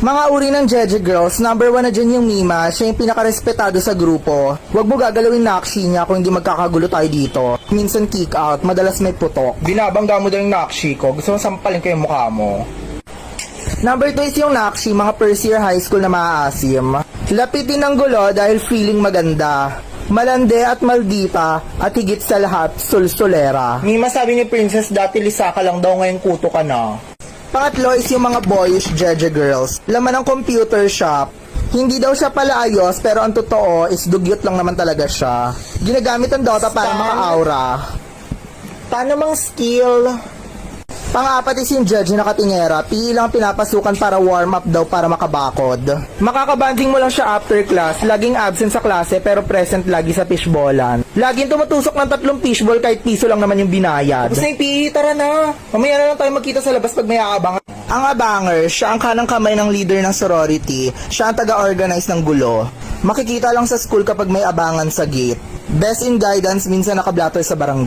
Mga uri ng Jeje Girls, number 1 na dyan yung Mima, siya yung pinakarespetado sa grupo. Huwag mo gagalawin nakshi niya kung hindi magkakagulo tayo dito. Minsan kick out, madalas may putok. Binabangga mo daw yung nakshi ko, gusto mo sampalin ko yung mukha mo. Number 2 is yung nakshi, mga first year high school na maaasim. Lapitin ng gulo dahil feeling maganda. Malande at maldita at higit sa lahat, sulsulera. Mima, sabi ni Princess dati lisaka lang daw, ngayon kuto ka na. Pangatlo is yung mga boyish Jeje Girls. Laman ng computer shop. Hindi daw siya pala ayos, pero ang totoo is dugyot lang naman talaga siya. Ginagamit ang Dota para maka-aura. Paano mang skill? Pang-apat is yung Jeje na katingera. PE lang pinapasukan para warm up daw para makabakod. Makakabanding mo lang siya after class. Laging absent sa klase pero present lagi sa fishballan. Laging tumutusok ng 3 fishball kahit piso lang naman yung binayad. Tapos na yung PE, tara na. Mamaya na lang tayo magkita sa labas pag may aabangan. Ang abanger, siya ang kanang kamay ng leader ng sorority. Siya ang taga-organize ng gulo. Makikita lang sa school kapag may abangan sa gate. Best in guidance, minsan nakablatter sa barangay.